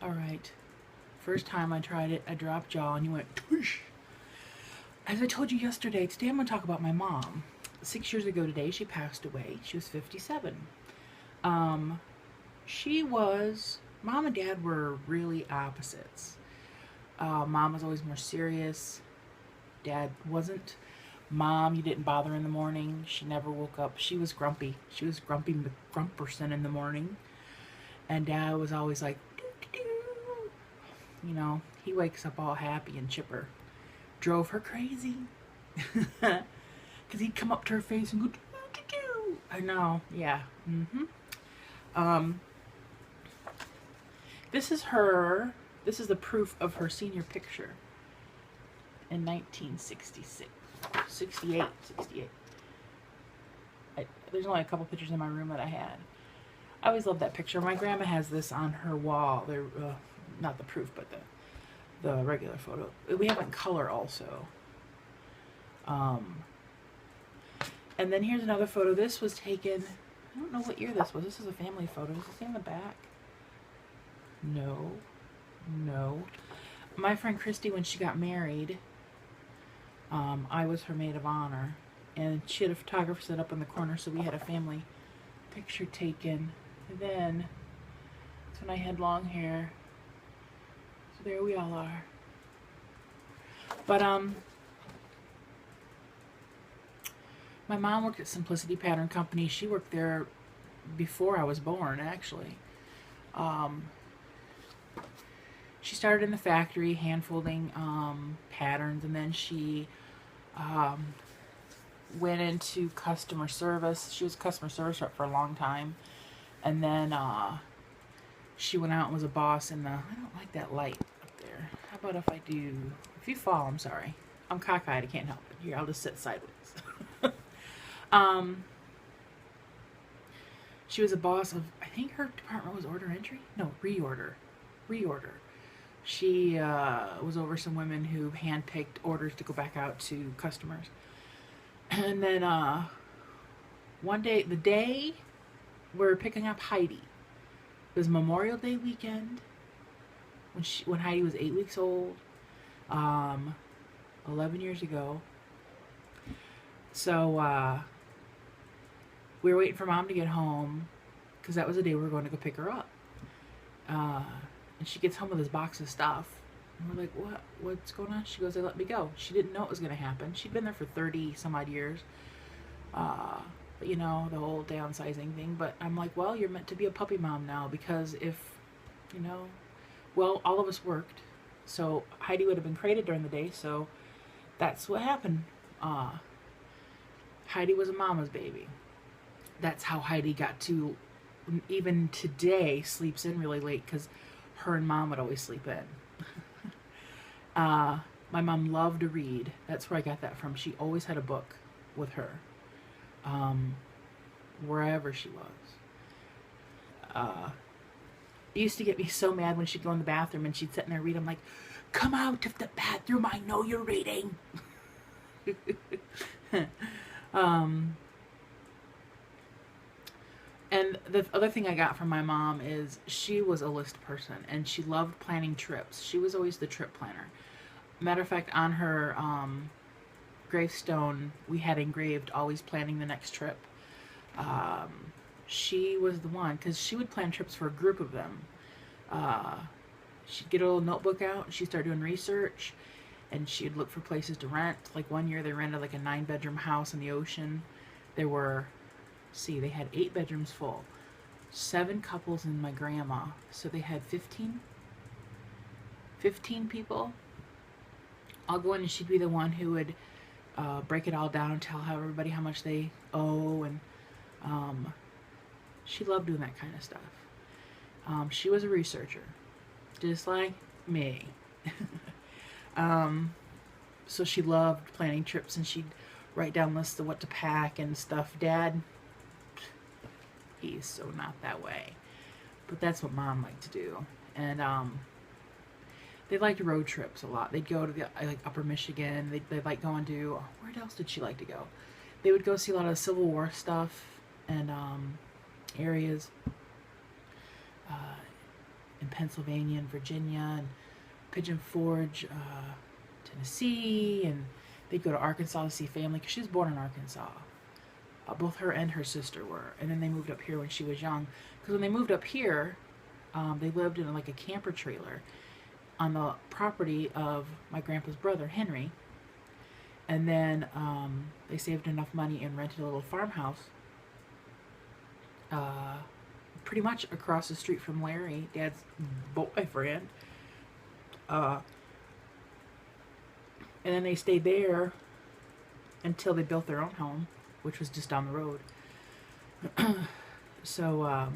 All right. First time I tried it, I dropped jaw and you went twoosh. As I told you yesterday, today I'm going to talk about my mom. 6 years ago today, she passed away. She was 57. Um, she was, mom and dad were really opposites. Mom was always more serious. Dad wasn't. Mom, you didn't bother in the morning. She never woke up. She was grumpy. She was grumpy McGrumperson in the morning. And dad was always like, doo-doo-doo. You know, he wakes up all happy and chipper. Drove her crazy. Because he'd come up to her face and go, doo-doo-doo. I know, yeah. Um, this is her, this is the proof of her senior picture in 1966. 68. There's only a couple pictures in my room that I had. I always loved that picture. My grandma has this on her wall. They're not the proof, but the regular photo. We have it in color also. And then here's another photo. This was taken, I don't know what year this was. This is a family photo. Does it say in the back? No. My friend Christy, when she got married, I was her maid of honor. And she had a photographer set up in the corner, so we had a family picture taken. And then, that's when I had long hair. So there we all are. But, my mom worked at Simplicity Pattern Company. She worked there before I was born, actually. She started in the factory hand folding patterns, and then she went into customer service. She was a customer service rep for a long time, and then she went out and was a boss in the, I don't like that light up there. How about if I do, if you fall, I'm sorry. I'm cockeyed, I can't help it. Here, I'll just sit sideways. She was a boss of, I think her department was order entry? No, reorder. She was over some women who handpicked orders to go back out to customers. And then one day, the day we're picking up Heidi, it was Memorial Day weekend when Heidi was 8 weeks old, 11 years ago. So we were waiting for Mom to get home because that was the day we were going to go pick her up. And she gets home with this box of stuff. And we're like, what's going on? She goes, they let me go. She didn't know it was going to happen. She'd been there for 30 some odd years. But you know, the whole downsizing thing. But I'm like, well, you're meant to be a puppy mom now, because if, you know, well, all of us worked. So Heidi would have been crated during the day. So that's what happened. Heidi was a mama's baby. That's how Heidi got to, even today, sleeps in really late, because her and Mom would always sleep in. My mom loved to read. That's where I got that from. She always had a book with her, wherever she was. It used to get me so mad when she'd go in the bathroom and she'd sit in there and read. I'm like, come out of the bathroom, I know you're reading. And the other thing I got from my mom is she was a list person, and she loved planning trips. She was always the trip planner. Matter of fact, on her gravestone, we had engraved always planning the next trip. She was the one, because she would plan trips for a group of them. She'd get a little notebook out, and she'd start doing research, and she'd look for places to rent. Like one year they rented like a 9-bedroom house in the ocean. There were, they had 8 bedrooms full, 7 couples and my grandma. So they had 15 people. I'll go in and she'd be the one who would break it all down and tell everybody how much they owe. And she loved doing that kind of stuff. She was a researcher, just like me. So she loved planning trips, and she'd write down lists of what to pack and stuff. Dad, he's so not that way. But that's what Mom liked to do. And they liked road trips a lot. They'd go to the Upper Michigan. They'd like going to, where else did she like to go? They would go see a lot of Civil War stuff and areas. in Pennsylvania and Virginia and Pigeon Forge, Tennessee, and they'd go to Arkansas to see family because she was born in Arkansas. Both her and her sister were. And then they moved up here when she was young. Because when they moved up here, they lived in like a camper trailer on the property of my grandpa's brother, Henry. And then they saved enough money and rented a little farmhouse pretty much across the street from Larry, Dad's boyfriend. And then they stayed there until they built their own home, which was just down the road. So,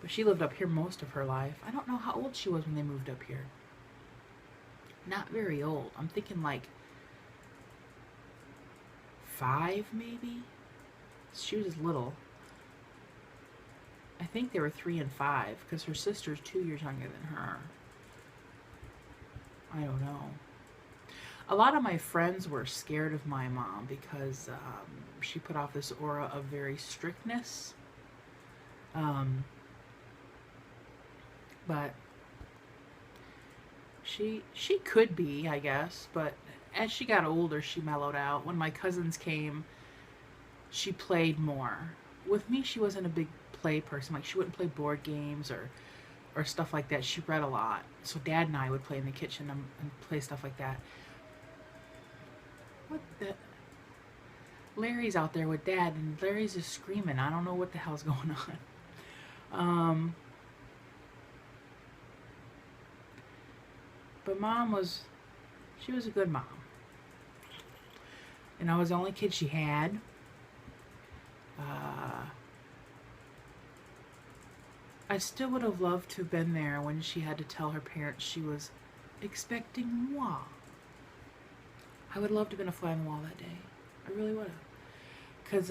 but she lived up here most of her life. I don't know how old she was when they moved up here. Not very old. I'm thinking like 5 maybe. She was little. I think they were 3 and 5 because her sister's 2 years younger than her. I don't know. A lot of my friends were scared of my mom because she put off this aura of very strictness. But she could be, I guess, but as she got older, she mellowed out. When my cousins came, she played more. With me, she wasn't a big play person. Like, she wouldn't play board games or stuff like that. She read a lot. So Dad and I would play in the kitchen and play stuff like that. What the? Larry's out there with Dad, and Larry's just screaming. I don't know what the hell's going on. But Mom she was a good mom. And I was the only kid she had. I still would have loved to have been there when she had to tell her parents she was expecting moi. I would love to have been a fly on the wall that day. I really would have. Because,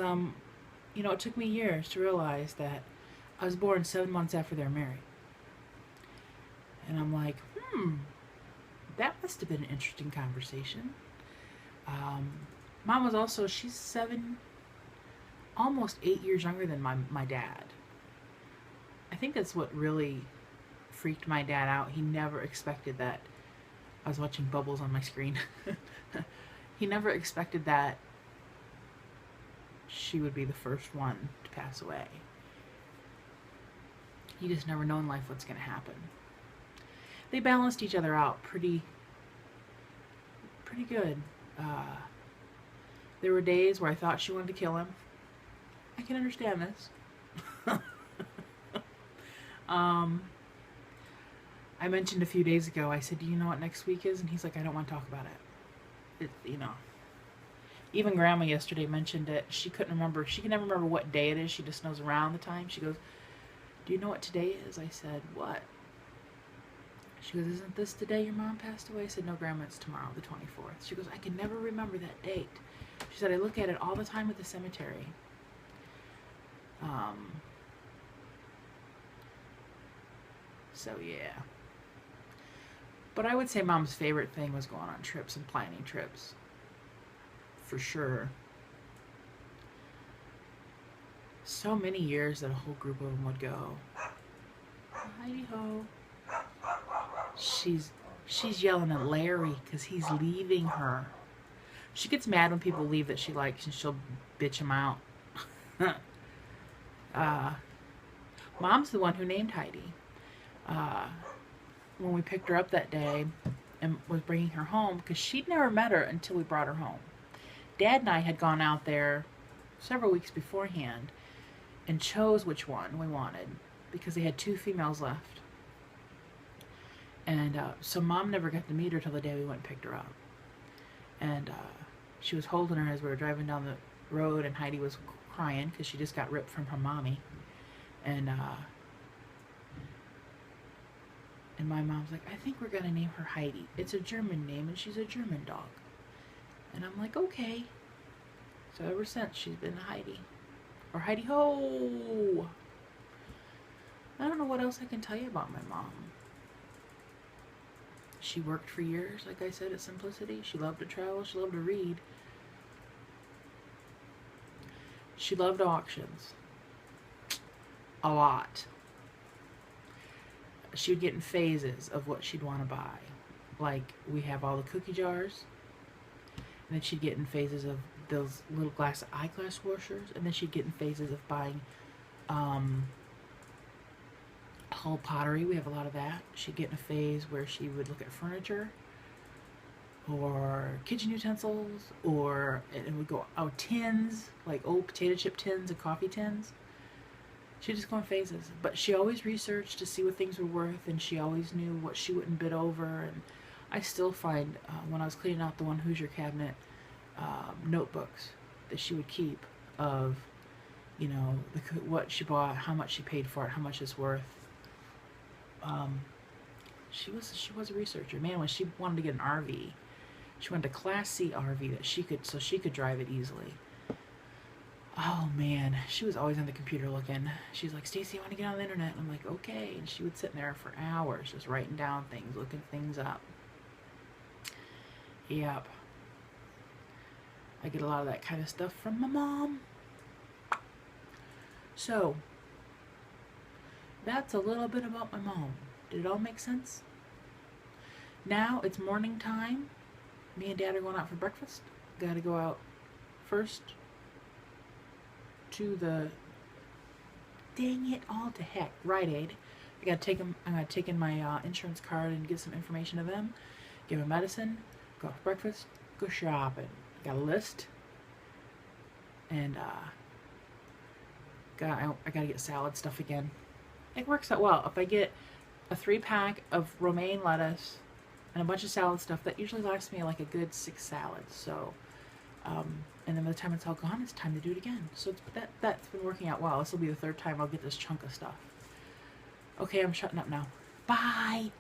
you know, it took me years to realize that I was born 7 months after they were married. And I'm like, that must have been an interesting conversation. Mom was also, she's 7, almost 8 years younger than my dad. I think that's what really freaked my dad out. He never expected that. I was watching bubbles on my screen. He never expected that she would be the first one to pass away. You just never know in life what's going to happen. They balanced each other out pretty good. There were days where I thought she wanted to kill him. I can understand this. I mentioned a few days ago, I said, do you know what next week is? And he's like, I don't want to talk about it. You know. Even Grandma yesterday mentioned it. She couldn't remember. She can never remember what day it is. She just knows around the time. She goes, do you know what today is? I said, what? She goes, isn't this the day your mom passed away? I said, no, Grandma, it's tomorrow, the 24th. She goes, I can never remember that date. She said, I look at it all the time at the cemetery. So, yeah. But I would say Mom's favorite thing was going on trips and planning trips. For sure. So many years that a whole group of them would go. Heidi-ho. She's yelling at Larry because he's leaving her. She gets mad when people leave that she likes, and she'll bitch him out. Mom's the one who named Heidi. When we picked her up that day and was bringing her home, because she'd never met her until we brought her home. Dad and I had gone out there several weeks beforehand and chose which one we wanted because they had 2 females left. And so Mom never got to meet her till the day we went and picked her up. And she was holding her as we were driving down the road, and Heidi was crying because she just got ripped from her mommy. And my mom's like, I think we're going to name her Heidi. It's a German name, and she's a German dog. And I'm like, okay. So ever since, she's been Heidi. Or Heidi-ho! I don't know what else I can tell you about my mom. She worked for years, like I said, at Simplicity. She loved to travel. She loved to read. She loved auctions. A lot. she would get in phases of what she'd want to buy. Like, we have all the cookie jars, and then she'd get in phases of those little glass eyeglass washers, and then she'd get in phases of buying whole pottery. We have a lot of that. She'd get in a phase where she would look at furniture or kitchen utensils, or it would go out tins, like old potato chip tins and coffee tins. She'd just go in phases, but she always researched to see what things were worth, and she always knew what she wouldn't bid over. And I still find when I was cleaning out the one Hoosier cabinet, notebooks that she would keep of, you know, what she bought, how much she paid for it, how much it's worth. She was a researcher. Man, when she wanted to get an RV, she wanted a Class C RV that she could drive it easily. Oh man, she was always on the computer looking. She's like, Stacy, I want to get on the internet. And I'm like, okay. And she would sit there for hours just writing down things, looking things up. Yep. I get a lot of that kind of stuff from my mom. So, that's a little bit about my mom. Did it all make sense? Now it's morning time. Me and Dad are going out for breakfast. Gotta go out first to the, dang it all to heck, Rite Aid. I gotta take them. I'm gonna take in my insurance card and give some information to them. Give them medicine. Go out for breakfast. Go shopping. Got a list. And I gotta get salad stuff again. It works out well. If I get a 3-pack of romaine lettuce and a bunch of salad stuff, that usually lasts me like a good 6 salads. So, and then by the time it's all gone, it's time to do it again. So that's been working out well. This will be the 3rd time I'll get this chunk of stuff. Okay, I'm shutting up now. Bye!